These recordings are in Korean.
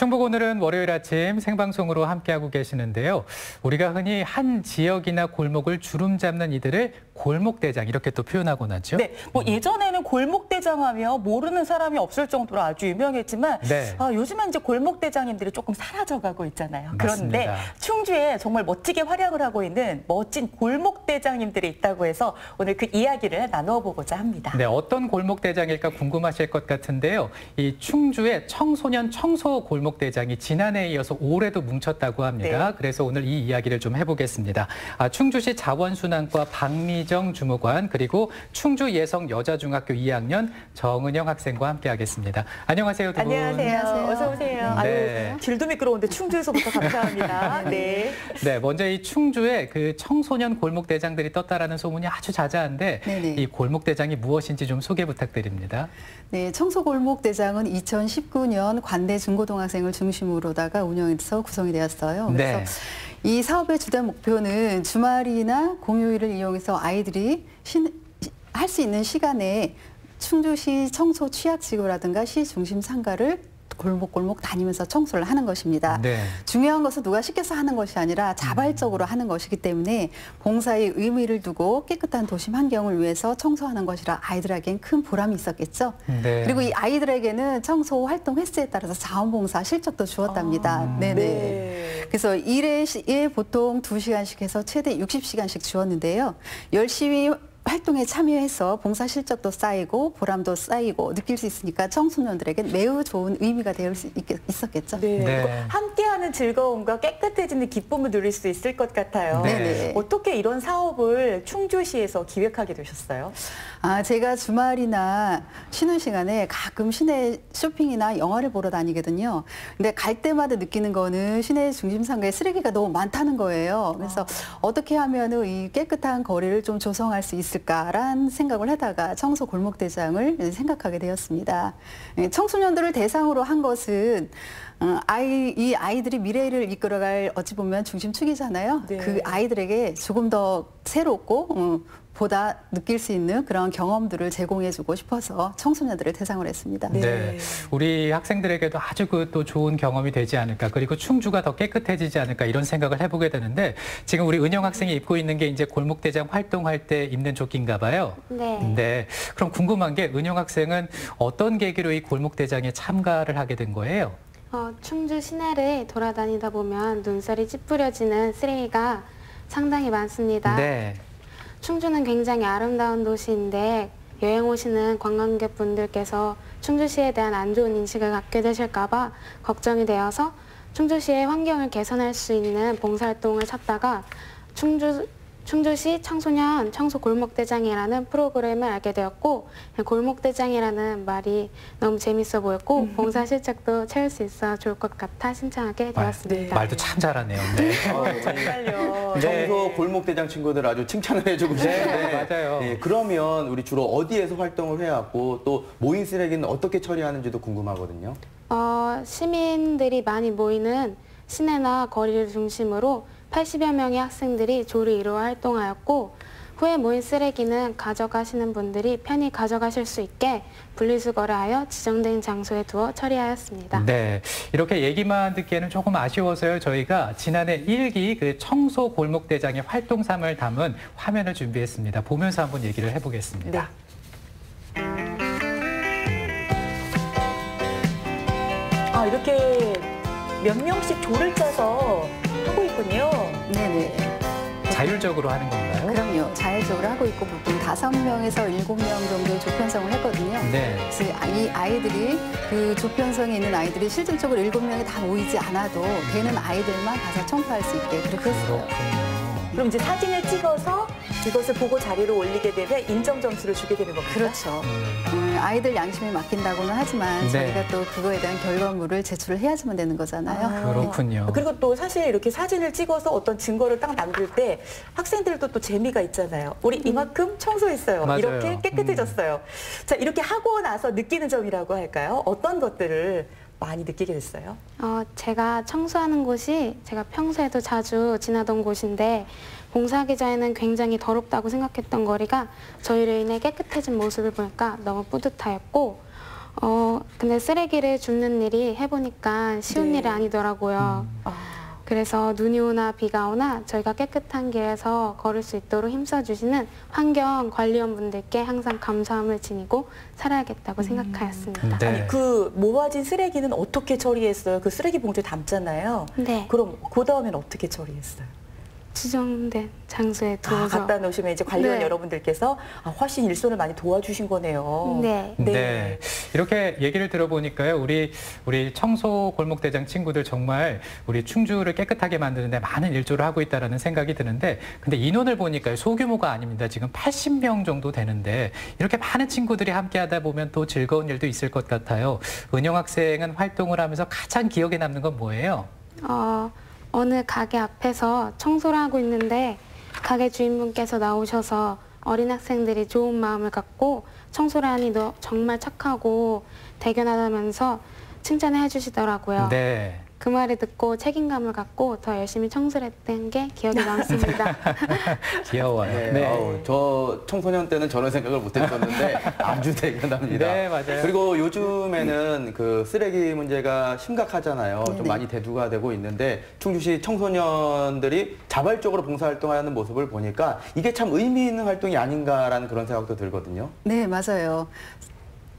충북 오늘은 월요일 아침 생방송으로 함께하고 계시는데요. 우리가 흔히 한 지역이나 골목을 주름 잡는 이들을 골목대장 이렇게 또 표현하곤 하죠. 네, 뭐 예전에는 골목대장 하면 모르는 사람이 없을 정도로 아주 유명했지만 네. 요즘은 이제 골목대장님들이 조금 사라져가고 있잖아요. 그런데 맞습니다. 충주에 정말 멋지게 활약을 하고 있는 멋진 골목대장님들이 있다고 해서 오늘 그 이야기를 나누어 보고자 합니다. 네, 어떤 골목대장일까 궁금하실 것 같은데요. 이 충주의 청소년 청소 골목대장이 지난해에 이어서 올해도 뭉쳤다고 합니다. 네. 그래서 오늘 이 이야기를 좀 해보겠습니다. 충주시 자원순환과 박미정 주무관 그리고 충주예성여자중학교 2학년 정은영 학생과 함께하겠습니다. 안녕하세요, 두 분. 안녕하세요. 어서 오세요. 네. 아유, 길도 미끄러운데 충주에서부터 감사합니다. 네. 네, 먼저 이 충주에 그 청소년 골목대장들이 떴다라는 소문이 아주 자자한데 네네. 이 골목대장이 무엇인지 좀 소개 부탁드립니다. 네, 청소골목대장은 2019년 관내 중고등학생을 중심으로다가 운영해서 구성이 되었어요. 그래서 네. 이 사업의 주된 목표는 주말이나 공휴일을 이용해서 아이들이 할 수 있는 시간에 충주시 청소 취약지구라든가 시 중심 상가를 골목골목 다니면서 청소를 하는 것입니다. 네. 중요한 것은 누가 시켜서 하는 것이 아니라 자발적으로 하는 것이기 때문에 봉사의 의미를 두고 깨끗한 도심 환경을 위해서 청소하는 것이라 아이들에겐 큰 보람이 있었겠죠. 네. 그리고 이 아이들에게는 청소 활동 횟수에 따라서 자원봉사 실적도 주었답니다. 네네. 네. 그래서 일에 보통 2시간씩 해서 최대 60시간씩 주었는데요. 열심히 활동에 참여해서 봉사 실적도 쌓이고 보람도 쌓이고 느낄 수 있으니까 청소년들에게 매우 좋은 의미가 되어 있었겠죠. 네. 네. 함께하는 즐거움과 깨끗해지는 기쁨을 누릴 수 있을 것 같아요. 네. 어떻게 이런 사업을 충주시에서 기획하게 되셨어요? 제가 주말이나 쉬는 시간에 가끔 시내 쇼핑이나 영화를 보러 다니거든요. 근데 갈 때마다 느끼는 거는 시내 중심 상가에 쓰레기가 너무 많다는 거예요. 그래서 어떻게 하면은 이 깨끗한 거리를 좀 조성할 수 있을까라는 생각을 하다가 청소 골목대장을 생각하게 되었습니다. 청소년들을 대상으로 한 것은 이 아이들이 미래를 이끌어갈 어찌 보면 중심축이잖아요. 네. 그 아이들에게 조금 더 새롭고 보다 느낄 수 있는 그런 경험들을 제공해주고 싶어서 청소년들을 대상으로 했습니다. 네. 우리 학생들에게도 아주 또 좋은 경험이 되지 않을까, 그리고 충주가 더 깨끗해지지 않을까 이런 생각을 해보게 되는데 지금 우리 은영 학생이 입고 있는 게 이제 골목대장 활동할 때 입는 조끼인가 봐요. 네. 네. 그럼 궁금한 게 은영 학생은 어떤 계기로 이 골목대장에 참가를 하게 된 거예요? 충주 시내를 돌아다니다 보면 눈살이 찌푸려지는 쓰레기가 상당히 많습니다. 네. 충주는 굉장히 아름다운 도시인데 여행 오시는 관광객분들께서 충주시에 대한 안 좋은 인식을 갖게 되실까 봐 걱정이 되어서 충주시의 환경을 개선할 수 있는 봉사활동을 찾다가 충주시 청소년 청소 골목대장이라는 프로그램을 알게 되었고 골목대장이라는 말이 너무 재밌어 보였고 봉사 실적도 채울 수 있어 좋을 것 같아 신청하게 되었습니다. 말도 참 잘하네요. 네. 정말요. 네. 청소 골목대장 친구들 아주 칭찬을 해주고 싶은데 네, 맞아요. 네, 그러면 우리 주로 어디에서 활동을 해왔고 또 모인 쓰레기는 어떻게 처리하는지도 궁금하거든요. 시민들이 많이 모이는 시내나 거리를 중심으로 80여 명의 학생들이 조를 이루어 활동하였고 후에 모인 쓰레기는 가져가시는 분들이 편히 가져가실 수 있게 분리수거를 하여 지정된 장소에 두어 처리하였습니다. 네, 이렇게 얘기만 듣기에는 조금 아쉬워서요. 저희가 지난해 1기 그 청소 골목대장의 활동삼을 담은 화면을 준비했습니다. 보면서 한번 얘기를 해보겠습니다. 네. 이렇게 몇 명씩 조를 짜서 하고 있군요. 네네. 자율적으로 하는 건가요? 그럼요. 자율적으로 하고 있고 보통 5명에서 7명 정도 조편성을 했거든요. 네. 그래서 이 아이들이 그 조편성에 있는 아이들이 실질적으로 7명이 다 모이지 않아도 되는 아이들만 가서 청소할 수 있게 그렇게 했어요. 그렇군요. 그럼 이제 사진을 찍어서 이것을 보고 자료를 올리게 되면 인정 점수를 주게 되는 겁니다. 그렇죠. 아이들 양심에 맡긴다고는 하지만 네. 저희가 또 그거에 대한 결과물을 제출을 해야지만 되는 거잖아요. 그렇군요. 그리고 또 사실 이렇게 사진을 찍어서 어떤 증거를 딱 남길 때 학생들도 또 재미가 있잖아요. 우리 이만큼 청소했어요. 맞아요. 이렇게 깨끗해졌어요. 자, 이렇게 하고 나서 느끼는 점이라고 할까요? 어떤 것들을 많이 느끼게 됐어요? 제가 청소하는 곳이 제가 평소에도 자주 지나던 곳인데 봉사하기 전에는 굉장히 더럽다고 생각했던 거리가 저희로 인해 깨끗해진 모습을 보니까 너무 뿌듯하였고 근데 쓰레기를 줍는 일이 해보니까 쉬운 네. 일이 아니더라고요. 그래서 눈이 오나 비가 오나 저희가 깨끗한 길에서 걸을 수 있도록 힘써주시는 환경관리원분들께 항상 감사함을 지니고 살아야겠다고 생각하였습니다. 네. 아니 그 모아진 쓰레기는 어떻게 처리했어요? 그 쓰레기 봉투에 담잖아요. 네. 그럼 그 다음에는 어떻게 처리했어요? 지정된 장소에 두어서 갖다 놓으시면 이제 관리원 네. 여러분들께서 훨씬 일손을 많이 도와주신 거네요. 네. 네. 이렇게 얘기를 들어보니까요, 우리 청소 골목대장 친구들 정말 우리 충주를 깨끗하게 만드는데 많은 일조를 하고 있다는 생각이 드는데, 근데 인원을 보니까요, 소규모가 아닙니다. 지금 80명 정도 되는데, 이렇게 많은 친구들이 함께 하다 보면 또 즐거운 일도 있을 것 같아요. 은영 학생은 활동을 하면서 가장 기억에 남는 건 뭐예요? 어느 가게 앞에서 청소를 하고 있는데 가게 주인분께서 나오셔서 어린 학생들이 좋은 마음을 갖고 청소를 하니 너 정말 착하고 대견하다면서 칭찬을 해주시더라고요. 네. 그 말을 듣고 책임감을 갖고 더 열심히 청소를 했던 게 기억에 남습니다. 귀여워요. 네. 저 청소년 때는 저런 생각을 못 했었는데 아주 대견합니다. 네, 맞아요. 그리고 요즘에는 그 쓰레기 문제가 심각하잖아요. 좀 네네. 많이 대두가 되고 있는데 충주시 청소년들이 자발적으로 봉사활동하는 모습을 보니까 이게 참 의미 있는 활동이 아닌가라는 그런 생각도 들거든요. 네, 맞아요.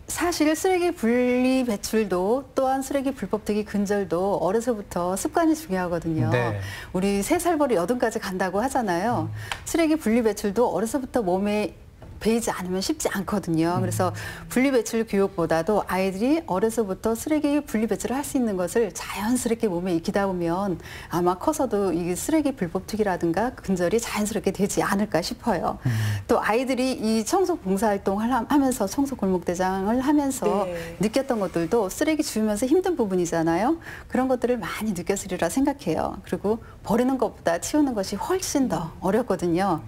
사실 쓰레기 분리 배출도 또한 쓰레기 불법 투기 근절도 어려서부터 습관이 중요하거든요. 네. 우리 3살벌이 8까지 간다고 하잖아요. 쓰레기 분리 배출도 어려서부터 몸에 배이지 않으면 쉽지 않거든요. 그래서 분리배출 교육보다도 아이들이 어려서부터 쓰레기 분리배출을 할 수 있는 것을 자연스럽게 몸에 익히다 보면 아마 커서도 이 쓰레기 불법 투기라든가 근절이 자연스럽게 되지 않을까 싶어요. 또 아이들이 이 청소 봉사활동을 하면서 청소 골목대장을 하면서 네. 느꼈던 것들도 쓰레기 주우면서 힘든 부분이잖아요. 그런 것들을 많이 느꼈으리라 생각해요. 그리고 버리는 것보다 치우는 것이 훨씬 더 어렵거든요.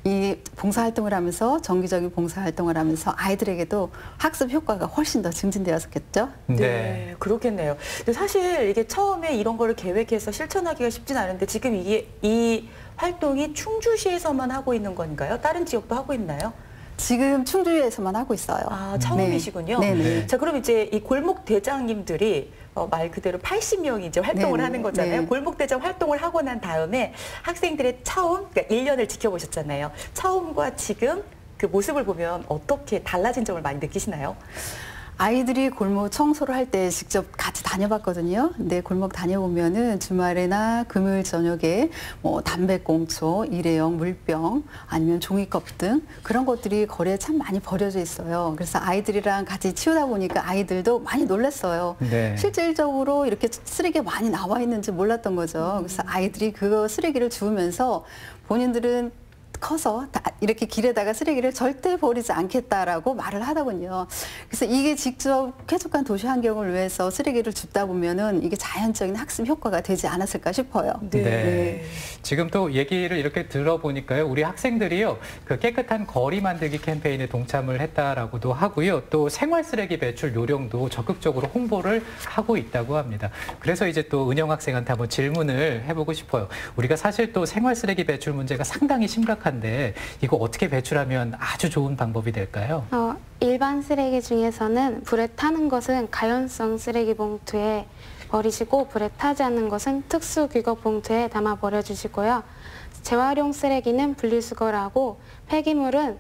이 봉사활동을 하면서 정기적인 봉사활동을 하면서 아이들에게도 학습 효과가 훨씬 더 증진되었겠죠. 네, 그렇겠네요. 근데 사실 이게 처음에 이런 거를 계획해서 실천하기가 쉽진 않은데 지금 이 활동이 충주시에서만 하고 있는 건가요? 다른 지역도 하고 있나요? 지금 충주에서만 하고 있어요. 아, 처음이시군요. 네. 네. 자, 그럼 이제 이 골목 대장님들이 말 그대로 80명이 이제 활동을 네, 하는 거잖아요. 네. 골목 대장 활동을 하고 난 다음에 학생들의 처음, 그러니까 1년을 지켜보셨잖아요. 처음과 지금 그 모습을 보면 어떻게 달라진 점을 많이 느끼시나요? 아이들이 골목 청소를 할 때 직접 같이 다녀봤거든요. 근데 골목 다녀보면은 주말이나 금요일 저녁에 뭐 담배꽁초, 일회용 물병, 아니면 종이컵 등 그런 것들이 거리에 참 많이 버려져 있어요. 그래서 아이들이랑 같이 치우다 보니까 아이들도 많이 놀랐어요. 네. 실질적으로 이렇게 쓰레기가 많이 나와 있는지 몰랐던 거죠. 그래서 아이들이 그 쓰레기를 주우면서 본인들은 커서 이렇게 길에다가 쓰레기를 절대 버리지 않겠다라고 말을 하더군요. 그래서 이게 직접 쾌적한 도시 환경을 위해서 쓰레기를 줍다 보면은 이게 자연적인 학습 효과가 되지 않았을까 싶어요. 네. 지금 또 얘기를 이렇게 들어보니까요, 우리 학생들이요, 그 깨끗한 거리 만들기 캠페인에 동참을 했다라고도 하고요, 또 생활 쓰레기 배출 요령도 적극적으로 홍보를 하고 있다고 합니다. 그래서 이제 또 은영 학생한테 한번 질문을 해보고 싶어요. 우리가 사실 또 생활 쓰레기 배출 문제가 상당히 심각한데 이거 어떻게 배출하면 아주 좋은 방법이 될까요? 일반 쓰레기 중에서는 불에 타는 것은 가연성 쓰레기 봉투에 버리시고 불에 타지 않는 것은 특수 규격 봉투에 담아 버려주시고요. 재활용 쓰레기는 분리수거를 하고 폐기물은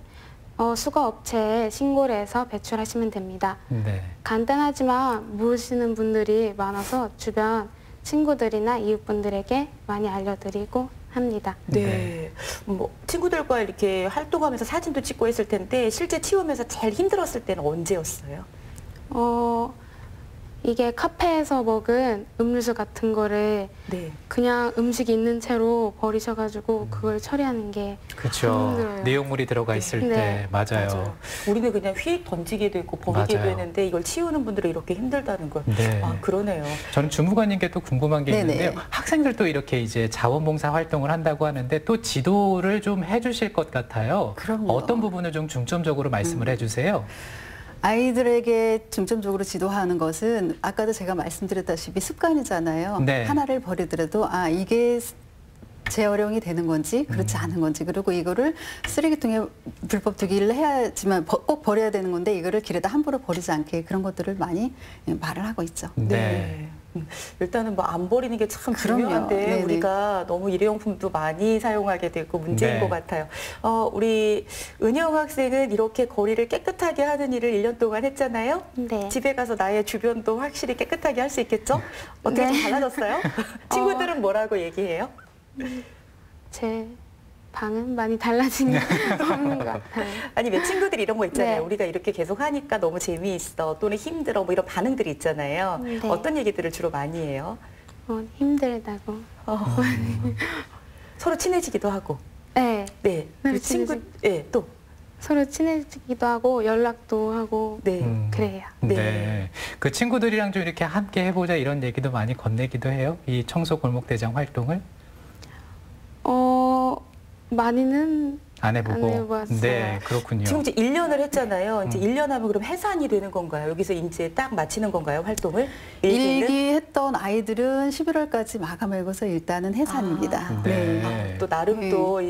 수거 업체에 신고를 해서 배출하시면 됩니다. 네. 간단하지만 모르시는 분들이 많아서 주변 친구들이나 이웃분들에게 많이 알려드리고 합니다. 네. 뭐 친구들과 이렇게 활동하면서 사진도 찍고 했을 텐데 실제 치우면서 제일 힘들었을 때는 언제였어요? 이게 카페에서 먹은 음료수 같은 거를 네. 그냥 음식이 있는 채로 버리셔가지고 그걸 처리하는 게 그렇죠. 힘들어요. 내용물이 들어가 있을 네. 때 맞아요. 우리는 그냥 휙 던지게 되고 버리게 맞아요. 되는데 이걸 치우는 분들은 이렇게 힘들다는 걸. 네. 아, 그러네요. 저는 주무관님께 또 궁금한 게 네네. 있는데요. 학생들도 이렇게 이제 자원봉사 활동을 한다고 하는데 또 지도를 좀 해주실 것 같아요. 그럼요. 어떤 부분을 좀 중점적으로 말씀을 해주세요. 아이들에게 중점적으로 지도하는 것은 아까도 제가 말씀드렸다시피 습관이잖아요. 네. 하나를 버리더라도 이게 재활용이 되는 건지 그렇지 않은 건지 그리고 이거를 쓰레기통에 불법 투기를 해야지만 꼭 버려야 되는 건데 이거를 길에다 함부로 버리지 않게 그런 것들을 많이 말을 하고 있죠. 네. 일단은 뭐 안 버리는 게 참 그럼요. 중요한데 네네. 우리가 너무 일회용품도 많이 사용하게 되고 문제인 네. 것 같아요. 우리 은영 학생은 이렇게 거리를 깨끗하게 하는 일을 1년 동안 했잖아요. 네. 집에 가서 나의 주변도 확실히 깨끗하게 할 수 있겠죠? 어떻게 네. 좀 달라졌어요? 친구들은 뭐라고 얘기해요? 제 방은 많이 달라진 것 같아요. 아니 왜 친구들이 이런 거 있잖아요. 네. 우리가 이렇게 계속 하니까 너무 재미있어 또는 힘들어 뭐 이런 반응들이 있잖아요. 네. 어떤 얘기들을 주로 많이 해요? 힘들다고. 서로 친해지기도 하고. 네. 네. 네, 그 친구, 네, 또. 서로 친해지기도 하고 연락도 하고 네. 그래요. 네. 네. 그 친구들이랑 좀 이렇게 함께 해보자 이런 얘기도 많이 건네기도 해요. 이 청소 골목 대장 활동을 많이는 안 해보고. 안 해봤어요. 네, 그렇군요. 지금 이제 1년을 했잖아요. 이제 1년 하면 그럼 해산이 되는 건가요? 여기서 이제 딱 마치는 건가요? 활동을? 일기는? 일기했던 아이들은 11월까지 마감하고서 일단은 해산입니다. 네. 또 나름 또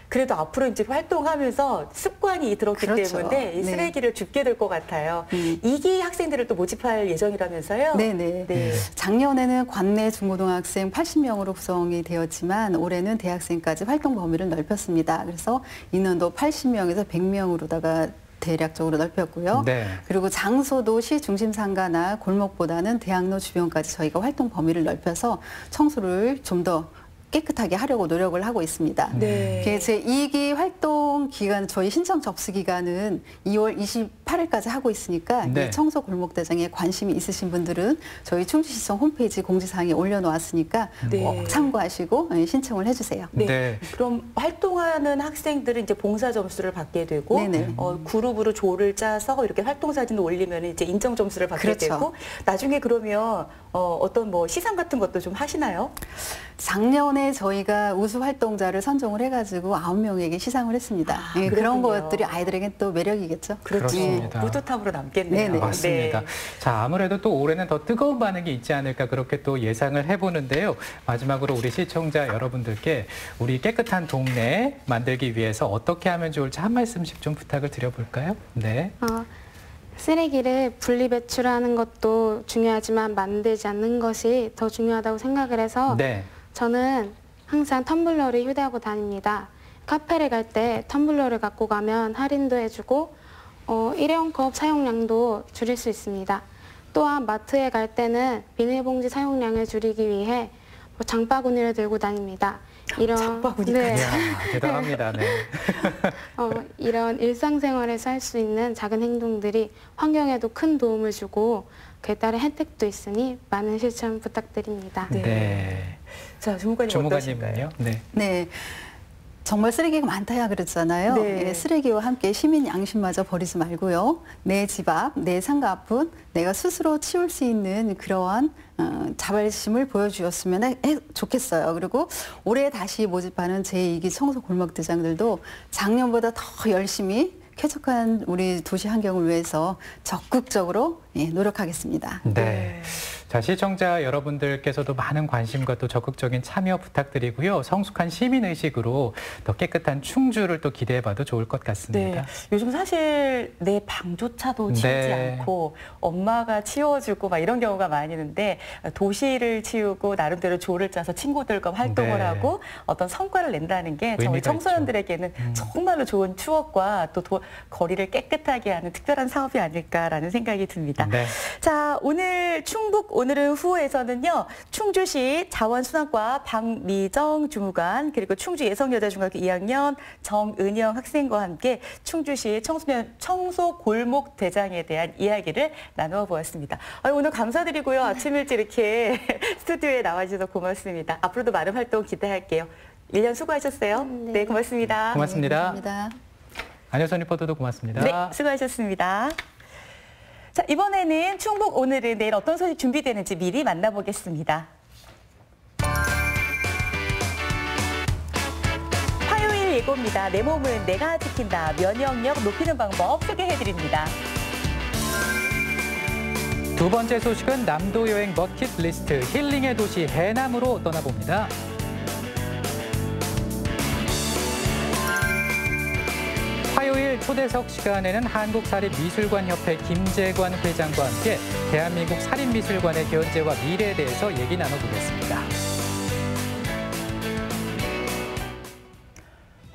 그래도 앞으로 이제 활동하면서 습관이 들었기 그렇죠. 때문에 이 네. 쓰레기를 줍게 될 것 같아요. 2기 학생들을 또 모집할 예정이라면서요? 네네. 네. 작년에는 관내 중고등학생 80명으로 구성이 되었지만 올해는 대학생까지 활동 범위를 넓혔습니다. 그래서 인원도 80명에서 100명으로다가 대략적으로 넓혔고요. 네. 그리고 장소도 시 중심 상가나 골목보다는 대학로 주변까지 저희가 활동 범위를 넓혀서 청소를 좀 더 깨끗하게 하려고 노력을 하고 있습니다. 네. 제 2기 활동 기간, 저희 신청 접수 기간은 2월 28일까지 하고 있으니까 네. 이 청소 골목 대장에 관심이 있으신 분들은 저희 충주시청 홈페이지 공지사항에 올려놓았으니까 네. 꼭 참고하시고 신청을 해주세요. 네. 네. 그럼 활동하는 학생들은 이제 봉사 점수를 받게 되고 네네. 그룹으로 조를 짜서 이렇게 활동 사진을 올리면 이제 인정 점수를 받게 그렇죠. 되고 나중에 그러면 어떤 뭐 시상 같은 것도 좀 하시나요? 작년에 저희가 우수 활동자를 선정을 해가지고 9명에게 시상을 했습니다. 예, 그런 그렇군요. 것들이 아이들에겐 또 매력이겠죠. 그렇습니다. 뿌듯함으로 남겠네요. 네네. 맞습니다. 네. 자, 아무래도 또 올해는 더 뜨거운 반응이 있지 않을까 그렇게 또 예상을 해보는데요. 마지막으로 우리 시청자 여러분들께 우리 깨끗한 동네 만들기 위해서 어떻게 하면 좋을지 한 말씀씩 좀 부탁을 드려볼까요? 네. 쓰레기를 분리 배출하는 것도 중요하지만 만들지 않는 것이 더 중요하다고 생각을 해서 네. 저는 항상 텀블러를 휴대하고 다닙니다. 카페를 갈 때 텀블러를 갖고 가면 할인도 해주고 일회용 컵 사용량도 줄일 수 있습니다. 또한 마트에 갈 때는 비닐봉지 사용량을 줄이기 위해 장바구니를 들고 다닙니다. 장바구니까지. 네. 이야, 대단합니다. 네. 이런 일상생활에서 할 수 있는 작은 행동들이 환경에도 큰 도움을 주고 그에 따른 혜택도 있으니 많은 실천 부탁드립니다. 네. 네. 자, 주무관님 어떠신가요? 주무관님은요? 네. 네. 정말 쓰레기가 많다야 그랬잖아요. 네. 쓰레기와 함께 시민 양심마저 버리지 말고요. 내 집 앞, 내 상가 앞은 내가 스스로 치울 수 있는 그러한 자발심을 보여주었으면 좋겠어요. 그리고 올해 다시 모집하는 제2기 청소 골목대장들도 작년보다 더 열심히 쾌적한 우리 도시 환경을 위해서 적극적으로 노력하겠습니다. 네. 자, 시청자 여러분들께서도 많은 관심과 또 적극적인 참여 부탁드리고요. 성숙한 시민의식으로 더 깨끗한 충주를 또 기대해봐도 좋을 것 같습니다. 네. 요즘 사실 내 방조차도 치우지 네. 않고 엄마가 치워주고 막 이런 경우가 많이 있는데 도시를 치우고 나름대로 조를 짜서 친구들과 활동을 네. 하고 어떤 성과를 낸다는 게 저희 의미가 청소년들에게는 정말로 좋은 추억과 또 거리를 깨끗하게 하는 특별한 사업이 아닐까라는 생각이 듭니다. 네. 자, 오늘 오늘은 후에서는요, 충주시 자원순환과 박미정 주무관, 그리고 충주 예성여자중학교 2학년 정은영 학생과 함께 충주시 청소 골목 대장에 대한 이야기를 나누어 보았습니다. 오늘 감사드리고요. 아침 일찍 이렇게 스튜디오에 나와주셔서 고맙습니다. 앞으로도 많은 활동 기대할게요. 1년 수고하셨어요. 네, 고맙습니다. 고맙습니다. 감사합니다. 안효선 리포터도 고맙습니다. 네, 수고하셨습니다. 자, 이번에는 충북 오늘은 내일 어떤 소식 준비되는지 미리 만나보겠습니다. 화요일 예고입니다. 내 몸은 내가 지킨다. 면역력 높이는 방법 소개해드립니다. 두 번째 소식은 남도 여행 버킷리스트 힐링의 도시 해남으로 떠나봅니다. 내일 초대석 시간에는 한국사립미술관협회 김재관 회장과 함께 대한민국 사립미술관의 현재와 미래에 대해서 얘기 나눠보겠습니다.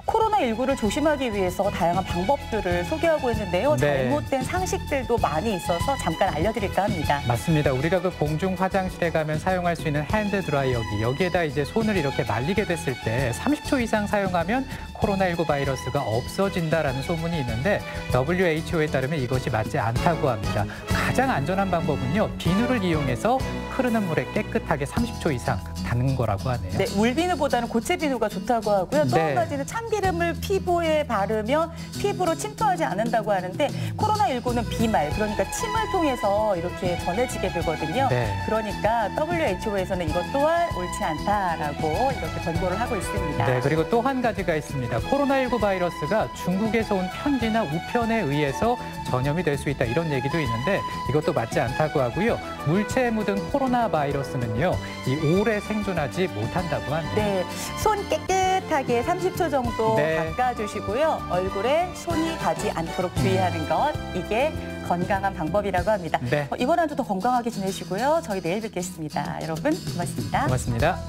코로나19를 조심하기 위해서 다양한 방법들을 소개하고 있는데요. 네. 잘못된 상식들도 많이 있어서 잠깐 알려드릴까 합니다. 맞습니다. 우리가 그 공중 화장실에 가면 사용할 수 있는 핸드 드라이어기, 여기에다 이제 손을 이렇게 말리게 됐을 때 30초 이상 사용하면 코로나19 바이러스가 없어진다라는 소문이 있는데 WHO에 따르면 이것이 맞지 않다고 합니다. 가장 안전한 방법은요, 비누를 이용해서 흐르는 물에 깨끗하게 30초 이상 담는 거라고 하네요. 네, 물비누보다는 고체 비누가 좋다고 하고요. 또 한 네. 가지는 참기름을 피부에 바르면 피부로 침투하지 않는다고 하는데 코로나19는 비말, 그러니까 침을 통해서 이렇게 전해지게 되거든요. 네. 그러니까 WHO에서는 이것 또한 옳지 않다라고 이렇게 권고를 하고 있습니다. 네, 그리고 또 한 가지가 있습니다. 코로나19 바이러스가 중국에서 온 편지나 우편에 의해서 전염이 될 수 있다, 이런 얘기도 있는데 이것도 맞지 않다고 하고요. 물체에 묻은 코로나 바이러스는요, 이 오래 생존하지 못한다고 하네요. 네, 손 깨끗하게 30초 정도 네. 닦아주시고요. 얼굴에 손이 닿지 않도록 주의하는 것, 이게 건강한 방법이라고 합니다. 네. 이번 한 주도 건강하게 지내시고요. 저희 내일 뵙겠습니다. 여러분 고맙습니다. 고맙습니다.